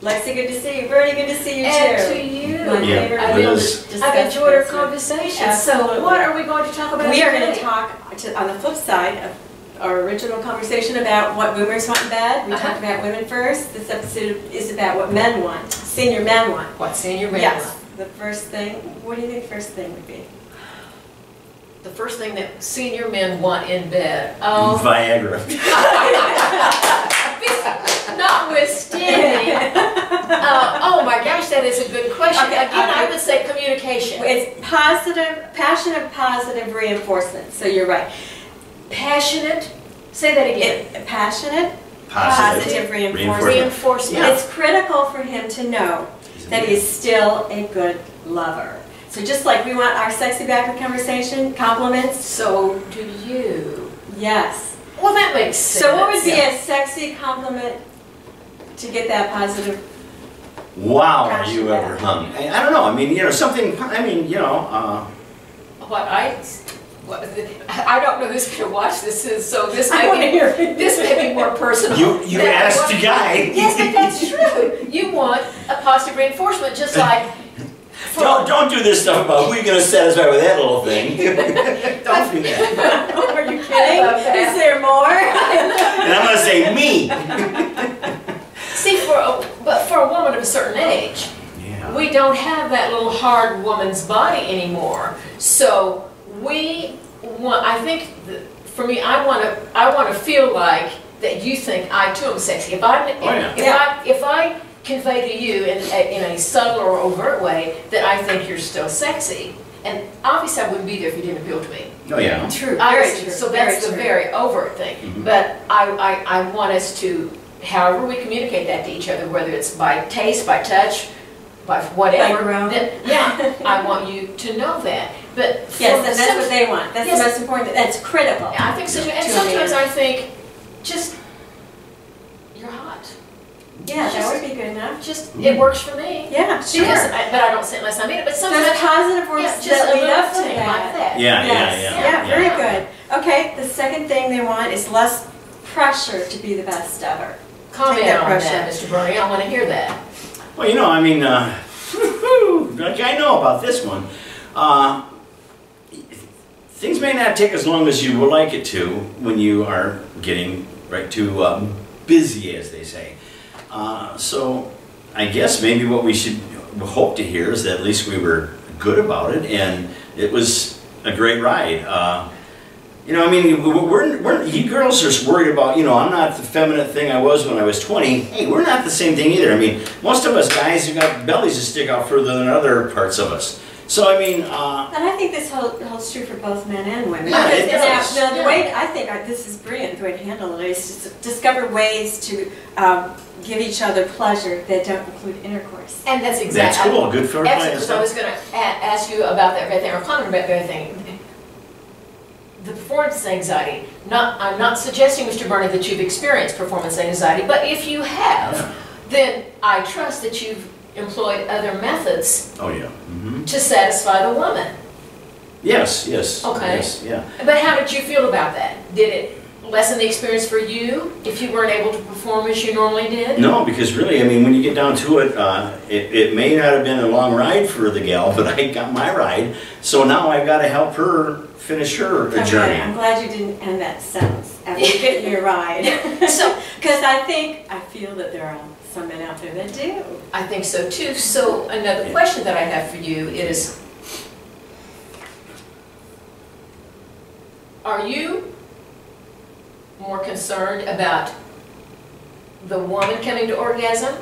Lexi, good to see you. Bernie, good to see you too. And to you. My favorite. I've enjoyed our conversation. Absolutely. So what are we going to talk about We are today? going to talk, on the flip side of our original conversation about what boomers want in bed. We talked about women first. This episode is about what men want, senior men want. What senior men Yes. want? The first thing, what do you think the first thing would be? The first thing that senior men want in bed. Oh, Viagra. notwithstanding. Oh my gosh, that is a good question. Okay, Again, I would say communication. It's positive, passionate, positive reinforcement. So you're right. Passionate. Say that again. Passionate, positive reinforcement. Reinforcement. It's critical for him to know that he's still a good lover. So just like we want our sexy backward conversation, compliments. So do you. Yes. Well, that makes sense. So what would be a sexy compliment to get that positive? Wow, are you ever hung? I don't know. I mean, you know, something. I mean, you know. I don't know who's going to watch this, so this may be more personal. You asked a guy. Yes, but that's true. You want a positive reinforcement, just like. Don't do this stuff about who you're going to satisfy with that little thing. Don't do that. Are you kidding? Is there more? And I'm going to say me. See, but for a woman of a certain age, we don't have that little hard woman's body anymore. So we want. I think for me, I want to feel like that you think I too am sexy. If I convey to you in a subtle or overt way that I think you're still sexy, and obviously I wouldn't be there if you didn't appeal to me. Oh yeah. True. Very true. So that's the very overt thing. Mm-hmm. But I want us to, however we communicate that to each other, whether it's by taste, by touch, by whatever. Yeah, I want you to know that. But yes, that's what they want. That's the most important. That's critical. I think so. And sometimes I think, just you're hot. Yeah, that would be good enough. Just it works for me. Yeah, sure. But I don't say it unless I mean it. But sometimes there's positive words that lead up to that. Yeah, very good. Okay, the second thing they want is less pressure to be the best ever. Comment on that, Mr. Bernie. I want to hear that. Well, you know, I mean, like I know about this one. Things may not take as long as you would like it to when you are getting right too busy, as they say. So I guess maybe what we should hope to hear is that at least we were good about it, and it was a great ride. You know, I mean, you girls are worried about, you know, I'm not the feminine thing I was when I was 20. Hey, we're not the same thing either. I mean, most of us guys have got bellies that stick out further than other parts of us. So, I mean... and I think this holds true for both men and women. Yeah, it does. The way, I think this is brilliant, the way to handle it is to discover ways to give each other pleasure that don't include intercourse. And that's exactly... That's cool, good for everybody. Because I was going to ask you about that very thing, or comment about that very thing. The performance anxiety. I'm not suggesting, Mr. Bernie, that you've experienced performance anxiety, but if you have, then I trust that you've employed other methods to satisfy the woman. Yes. Okay. Yes, yeah. But how did you feel about that? Did it lessen the experience for you if you weren't able to perform as you normally did? No, because really, I mean, when you get down to it, it may not have been a long ride for the gal, but I got my ride. So now I've got to help her finish her journey. I'm glad you didn't end that sentence after getting your ride. Because I feel that there are some men out there that do. I think so too. So another question that I have for you is, are you more concerned about the woman coming to orgasm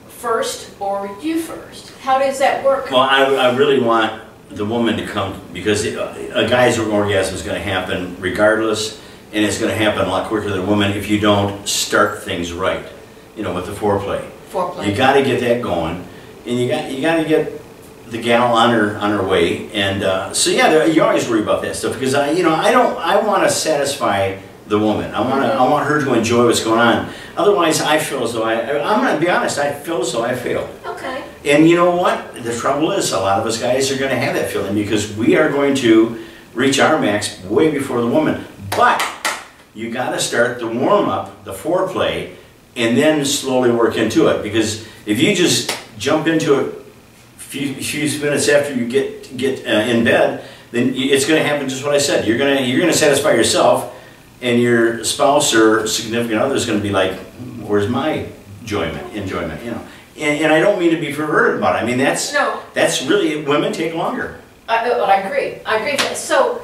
first or you first? How does that work? Well, I really want the woman to come, because a guy's orgasm is going to happen regardless, and it's going to happen a lot quicker than a woman if you don't start things right. You know, with the foreplay. You got to get that going, and you got to get the gal on her way. And so yeah, you always worry about that stuff, because I want to satisfy the woman. I want her to enjoy what's going on. Otherwise, I feel as though I'm going to be honest. I feel as though I failed. Okay. And you know what? The trouble is, a lot of us guys are going to have that feeling, because we are going to reach our max way before the woman. But you got to start the warm up, the foreplay, and then slowly work into it. Because if you just jump into it few minutes after you get in bed, then it's going to happen just what I said. You're going to satisfy yourself, and your spouse or significant other is going to be like, "Where's my enjoyment?" You know. And I don't mean to be perverted about it. I mean that's really, women take longer. I agree. I agree. So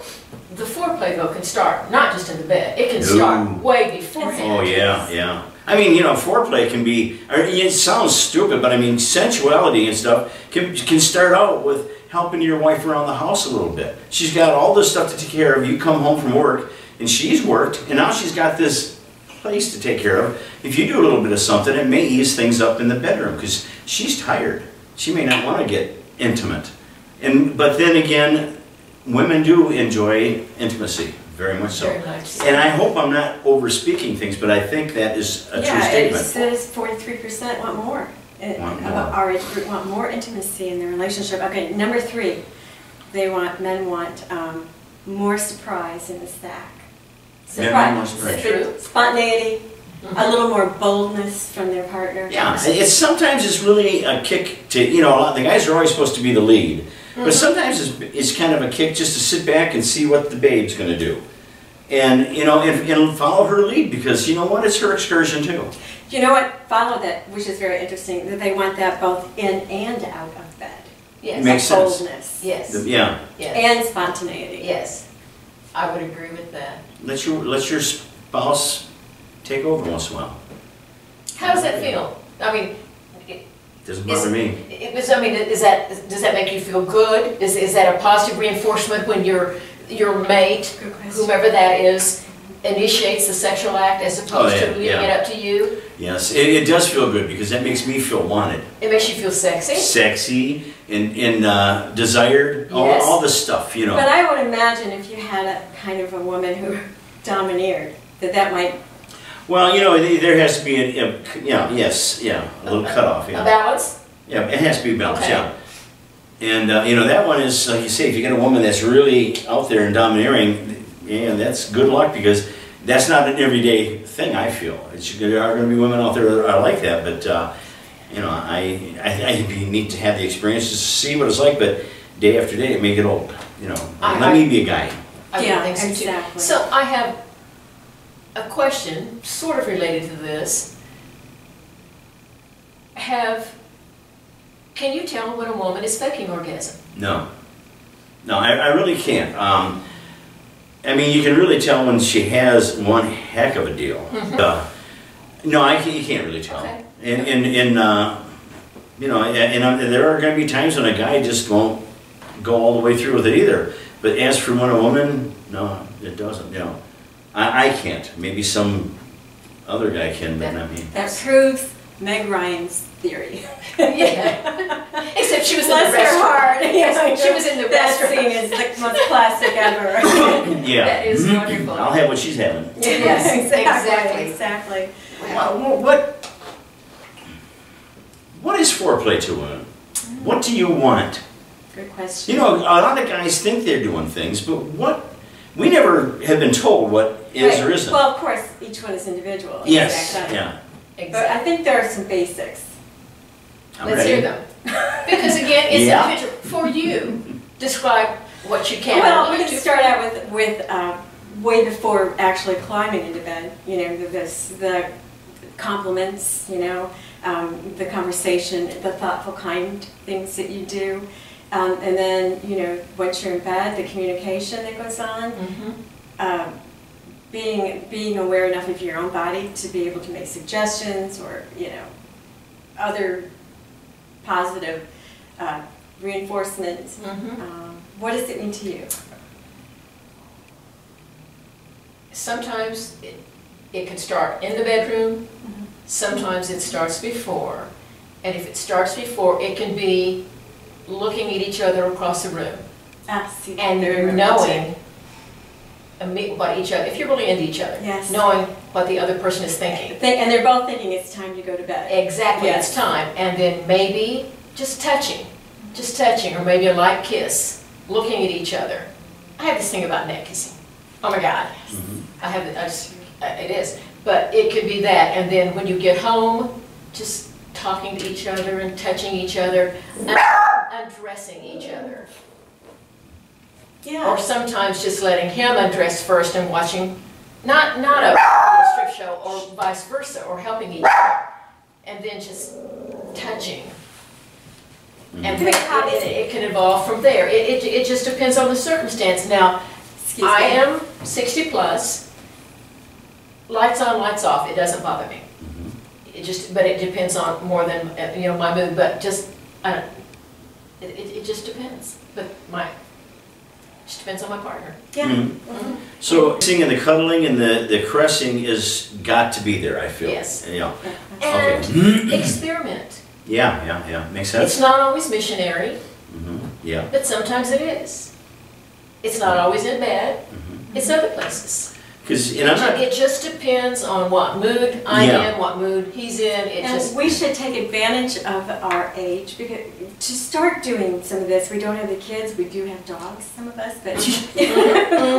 the foreplay though can start not just in the bed. It can start way beforehand. Oh yeah, yeah. I mean, you know, foreplay can be. It sounds stupid, but I mean, sensuality and stuff can start out with helping your wife around the house a little bit. She's got all this stuff to take care of. You come home from work, and she's worked, and now she's got this place to take care of. If you do a little bit of something, it may ease things up in the bedroom because she's tired. She may not want to get intimate. But then again, women do enjoy intimacy, very much so. Very much so. And I hope I'm not over-speaking things, but I think that is a true statement. Yeah, it says 43% want more. Our age group want more intimacy in their relationship. Okay, number 3, men want more surprise in the sack. Surprise. Spontaneity, a little more boldness from their partner. Yeah, sometimes it's really a kick to, you know, the guys are always supposed to be the lead. But sometimes it's kind of a kick just to sit back and see what the babe's going to do. And, you know, and follow her lead because, you know what, it's her excursion too. You know what, follow that, which is very interesting, that they want that both in and out of bed. Yes. Makes sense. Boldness. Yes. Yeah. Yes. And spontaneity. Yes. I would agree with that. Let your spouse take over once in a while. How does that feel? I mean, Doesn't bother me. Does that make you feel good? Is that a positive reinforcement when your mate, whomever that is, initiates the sexual act as opposed to leaving it up to you? Yes, it does feel good because that makes me feel wanted. It makes you feel sexy? Sexy and desired, all this stuff, you know. But I would imagine if you had a kind of a woman who domineered, that might... Well, you know, there has to be a little cutoff. Yeah. A balance? Yeah, it has to be balanced, okay. yeah. And, you know, that one is, like you say, if you get a woman that's really out there and domineering, yeah, that's good luck because that's not an everyday thing, I feel. There are going to be women out there that are like that, but, you know, it'd be neat to have the experience just to see what it's like, but day after day it may get old, you know. Let me be a guy. I think so exactly. too. So I have a question, sort of related to this. Can you tell when a woman is faking orgasm? No. No, I really can't. I mean, you can really tell when she has one heck of a deal. No, you can't really tell. Okay. And you know, and there are going to be times when a guy just won't go all the way through with it either. But as for when a woman, no, it doesn't. You know, I can't. Maybe some other guy can, but not me. That proves Meg Ryan's theory. Yeah. Except she was in the Bless her restaurant. heart. Yes, she was in the That restaurant. scene is the most classic ever. Yeah. That is wonderful. I'll have what she's having. Yes, exactly. What is foreplay to women? What do you want? Good question. You know, a lot of guys think they're doing things, but we never have been told what is or isn't. Well, of course, each one is individual. Yes, Exactly. yeah. But I think there are some basics. Let's hear them. Because again, it's individual. For you, describe what you can. Well, we can start out with way before actually climbing into bed. You know, the compliments. You know, the conversation, the thoughtful, kind things that you do, and then you know, once you're in bed, the communication that goes on. Being aware enough of your own body to be able to make suggestions or, you know, other positive reinforcements. What does it mean to you? Sometimes it can start in the bedroom, sometimes it starts before. And if it starts before, it can be looking at each other across the room. See, And they're knowing what each other, if you're really into each other, knowing what the other person is thinking. And they're both thinking it's time to go to bed. Exactly, it's time. And then maybe just touching, or maybe a light kiss, looking at each other. I have this thing about neck kissing. Oh my God, I have it. It is. But it could be that, and then when you get home, just talking to each other and touching each other, and undressing each other. Yeah. Or sometimes just letting him undress first and watching, not a strip show, or vice versa, or helping each other, and then just touching. And it can evolve from there. It just depends on the circumstance. Now, I am 60 plus, lights on, lights off, it doesn't bother me. But it depends on more than, my mood, but just, it just depends. But it just depends on my partner. Yeah. So, kissing and the cuddling and the caressing is got to be there, I feel. Yes. And experiment. Yeah, makes sense. It's not always missionary, Yeah. but sometimes it is. It's not always in bed, it's other places. It just depends on what mood I'm in, what mood he's in. We should take advantage of our age because to start doing some of this. We don't have the kids. We do have dogs, some of us, but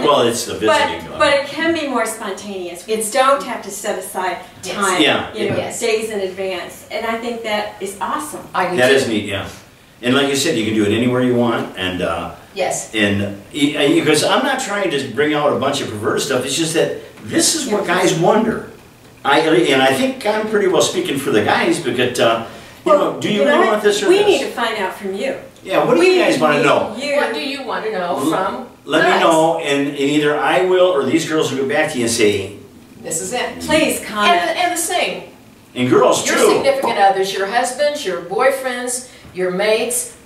well, it's the visiting dog. But it can be more spontaneous. We don't have to set aside time, days in advance, and I think that is awesome. That is neat, yeah. And like you said, you can do it anywhere you want, and yes. And because I'm not trying to bring out a bunch of perverted stuff. It's just that this is what guys wonder. And I think I'm pretty well speaking for the guys, because do you really want this or we this? need to find out from you. Yeah, what do you guys want to know? What do you want to know from Let me know, and either I will or these girls will get back to you and say, this is it. Please comment. And the same. And girls too. Your significant others, your husbands, your boyfriends, your mates.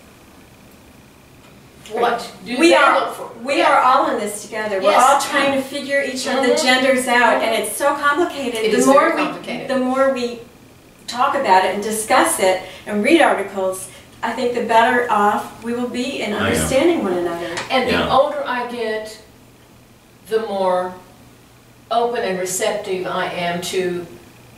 What do they look for? We are all in this together. We're all trying to figure each of the genders out, and it's so complicated. It is very complicated. The more we talk about it and discuss it and read articles, I think the better off we will be in understanding one another. And the older I get, the more open and receptive I am to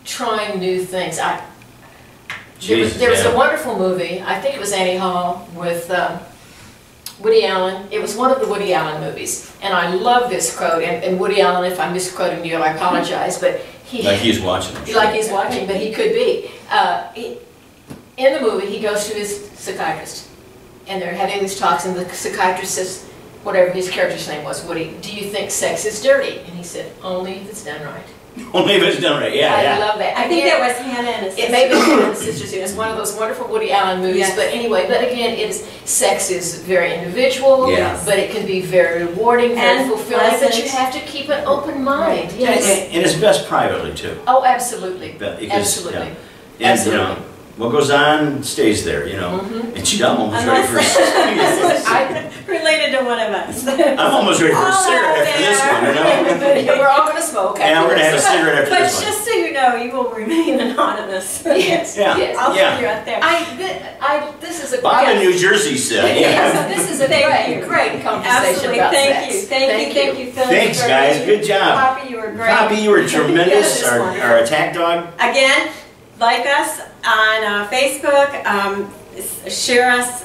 trying new things. There was a wonderful movie, I think it was Annie Hall, with Woody Allen. It was one of the Woody Allen movies. And I love this quote, and Woody Allen, if I'm misquoting you, I apologize, but like he's watching. Like he's watching, but he could be. In the movie, he goes to his psychiatrist, and they're having these talks, and the psychiatrist says, whatever his character's name was, Woody, do you think sex is dirty? And he said, only if it's done right. Only if it's done right, I love that. I think that was Hannah and his sisters. It may be Hannah and his sisters. It was one of those wonderful Woody Allen movies. But anyway, again, sex is very individual, but it can be very rewarding, very fulfilling. But you have to keep an open mind. Right. Yes. And it's best privately too. Oh, absolutely. Absolutely. And what goes on stays there, And she's almost ready for I related to one of us. I'm almost ready for a cigarette after this one, We're all going to smoke. Yeah, we're going to have a cigarette after this one. But just so you know, you will remain anonymous. Yes. I'll put you out there. This is a Bob in New Jersey said. This is a great conversation about sex. Thank you, Phil. Thanks, guys. Good job. Poppy, you were great. Poppy, you were tremendous. Our attack dog. Again, like us on Facebook, share us,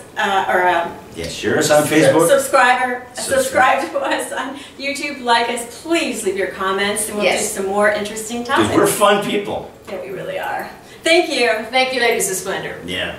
share us on Facebook. Subscribe to us on YouTube, like us. Please leave your comments, and we'll do some more interesting topics. Because we're fun people. Yeah, we really are. Thank you. Thank you, ladies of splendor. Yeah.